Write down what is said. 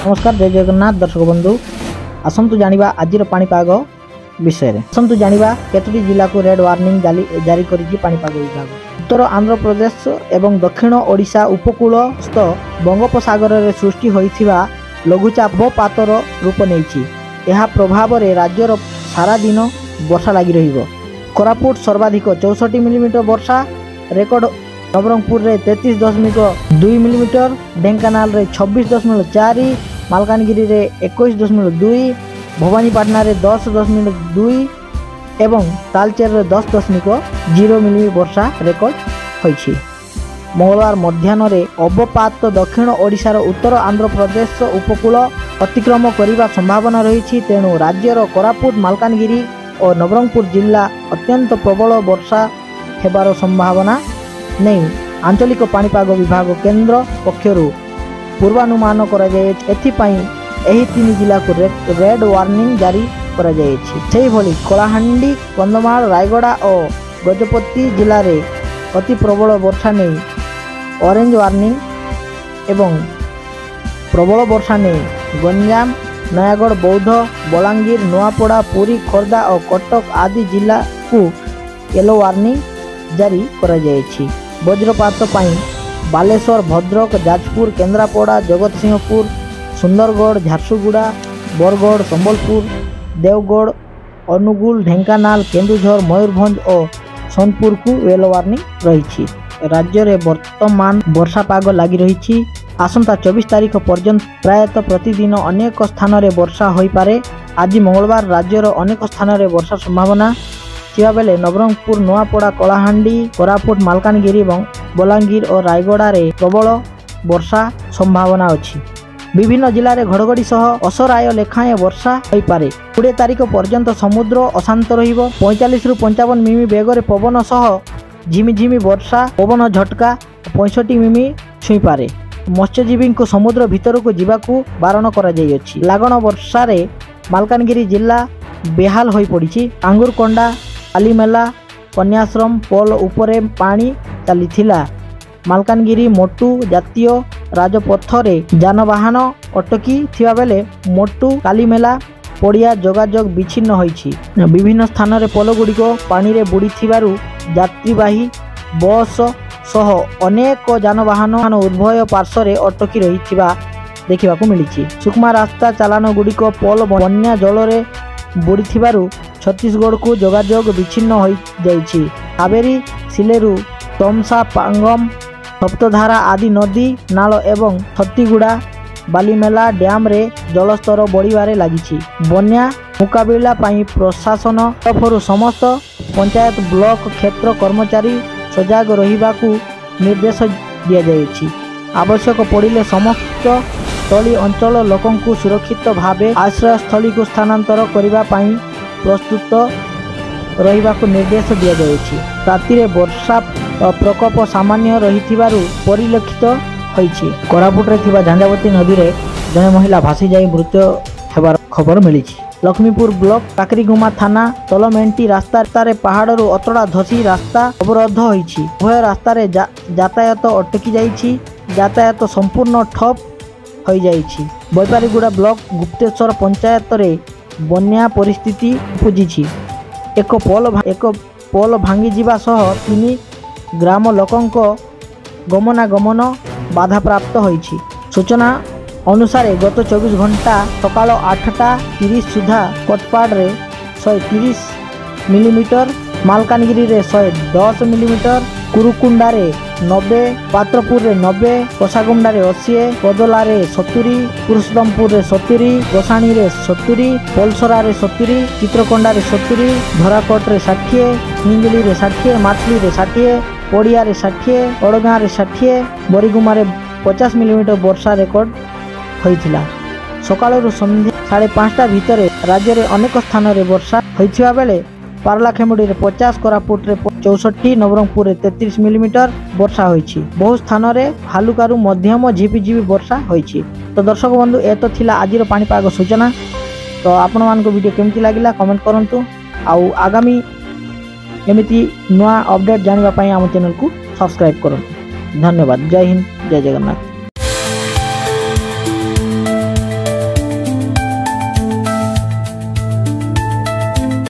नमस्कार जय जगन्नाथ दर्शक बंधु आसतु जानिबा आज पाणीपाग विषय में आसतु जानिबा केतोटी जिला को रेड वार्निंग जारी करिछि पाणीपाग विभाग। उत्तर आंध्र प्रदेश एवं दक्षिण ओडिशा उपकूलस्थ बंगोपसागर रे सृष्टि होइथिबा लघुचाप पातर रूप नेछि। एहा प्रभाव रे राज्यर सारा दिन वर्षा लगी रहिबो। कोरापुट सर्वाधिक 64 मिलीमीटर वर्षा रेकर्ड, नवरंगपुर रे 33.2 मिलीमीटर, ढेंकानाल रे 26.4, मालकानगिरी रे 21.2, भवानीपाटना रे 10.2 एवं तालचेर रे 10.0 मिली वर्षा रेकर्ड होइछि। मंगलवार मध्याह्न रे अवपात दक्षिण ओडिशार उत्तर आंध्र प्रदेश उपकूल अतिक्रम करने संभावना रही। तेणु राज्यर कोरापुट, मालकानगिरी और नवरंगपुर जिला अत्यंत प्रबल वर्षा हेबार संभावना नहीं आंचलिक पाणीपाग विभाग केंद्र पक्षरु पूर्वानुमान करा जाय। एथिपाई एही तीन जिला को रेड वार्निंग जारी करा जाय छि। सेही भली कलाहांडी, कंधमाल, रायगड़ा और गजपति जिले में अति प्रबल वर्षा नहीं ऑरेंज वार्निंग एवं प्रबल वर्षा नहीं गंजाम, नयागढ़, बौद्ध, बलांगीर, नुआपड़ा, पुरी, खोर्धा और कटक आदि जिला को येलो वार्निंग जारी करा जाय छि। वज्रपात पाई बालेश्वर, भद्रक, जाजपुर, केन्द्रापड़ा, जगतसिंहपुर, सुंदरगढ़, झारसुगुड़ा, बरगढ़, संबलपुर, देवगढ़, अनुगुल, ढेंकानाल, केन्दुझर, मयूरभंज और सोनपुर को येलो वार्निंग रही। राज्य में वर्तमान वर्षा पाग लगी रही। आसंता 24 तारीख पर्यंत प्रायतः प्रतिदिन अनेक स्थान में वर्षा हो पारे। आज मंगलवार राज्यर अनेक स्थान में वर्षा संभावना थिबा बेले नवरंगपुर, नुआपड़ा, कलाहांडी, कोरापुट, मालकानगिरी, बलांगीर और रायगड़ा रे प्रबल वर्षा संभावना अछि। विभिन्न जिले में घड़घड़ी सह असराय लेखाएं वर्षा हो पारे। 20 तारीख पर्यंत समुद्र अशांत रहिबो। 45 रु 55 मिमी बेगर पवन सह झिमिझिमी वर्षा, पवन झटका 65 मिमी छुई पारे। मत्स्यजीवी को समुद्र भीतर को जीवाकू बारण करा जाय अछि। लागण वर्षा रे मालकानगिरी जिला बेहाल होई पड़िछि। आंगुरकोंडा, कालीमेला, कन्याश्रम पोल उपरे पानी चलीथिला। मालकानगिरी मोटू जातीय राजपथरे जानवाहन अटकी थिबा बेले मोटू कालीमेला पड़िया जोगाजोग विच्छिन्न होइछि। विभिन्न स्थान रे पोल गुड़िक पानी रे बुड़ी थिबारु यात्रीवाही बस सह अनेक जानवाहन उभय पार्श्व अटकी रही देखा मिली। सुकमा रास्ता चालान गुड़िक पोल बन्या जल रे बुड़ी थिबारु छत्तीसगढ़ को जोगाजोग विच्छिन्न हो जाइछि। कावेरी, सिलेरु, तमसा, पांगम, सप्तधारा आदि नदी नाल एवं छत्तीगुड़ा बालीमेला डैम रे जलस्तर बढ़िबारे लागिछि। बन्या मुकाबिला पाई प्रशासन तरफरु समस्त पंचायत, ब्लॉक, क्षेत्र कर्मचारी सजाग रहिबाकू निर्देश दिया जाइछि। आवश्यक पड़िले समस्त स्थली अंचल लोकंकु सुरक्षित भावे आश्रय स्थली को स्थानांतर करिबा पाई प्रस्तुत रहिबाकू निर्देश दिया जाइछि। राति रे वर्षा प्रकोप सामान्य रहिथिबारु परिलक्षित होइछि। कोरापुट रे थिबा झांझावती नदी रे जने महिला भासी जाई मृत्यु हेबार खबर मिलिछि। लक्ष्मीपुर ब्लॉक काकरीगुमा थाना तलमेंटी रास्ता रे पहाड़रू अतड़ा धसी रास्ता अवरोध होइछि। उभय रास्ता रे यातायात अटकी जाइछि। यातायात संपूर्ण ठप हो जाइछि। बैपारीगुड़ा ब्लॉक गुप्तेश्वर पंचायत रे बन्या परिस्थिति उपजिछि। एक पोल भांगी जिबा सह 3 ग्राम लोकंक गमनागमन बाधा प्राप्त होइछि। सूचना अनुसार गत 24 घंटा सकाल 8:30 सुधा कोटपाड़ रे 130 मिलीमीटर, मालकानगिरी रे 110 मिलीमीटर, कुरुकुंडा रे 90, पात्रपुर रे 90, कोसागुंडा रे 80, पदला रे 70, पुरुषोत्तमपुर रे 70, गोसाणी रे 70, पोलसरा रे 70, चित्रकोंडा रे 70, धराकोट रे 60, हिंगली रे 60, माछली रे 60, पड़िया रे 60, ओडगां रे 60, बरीगुमा रे 50 मिलीमीटर वर्षा रेकर्ड होइथिला। सकाळरू संध्या 5:30 भितर राज्य रे अनेक स्थान रे वर्षा होइथिबा बेले पारलाखेमुडी रे 50, कोरापुट रे 64, नवरंगपुर रे 33 मिलीमीटर वर्षा होइछि। बहु स्थान रे हालुकारु मध्यम झिपिझिपि वर्षा होइछि। तो दर्शक बंधु ए तो थिला आजिर पाणीपाग सूचना। तो आपण मानको वीडियो केमती लागिला कमेंट करंतु। आउ आगामी एमिति नुआ अपडेट जानिबा पई हम चैनल को सब्सक्राइब करंतु। धन्यवाद। जय हिंद, जय जगन्नाथ।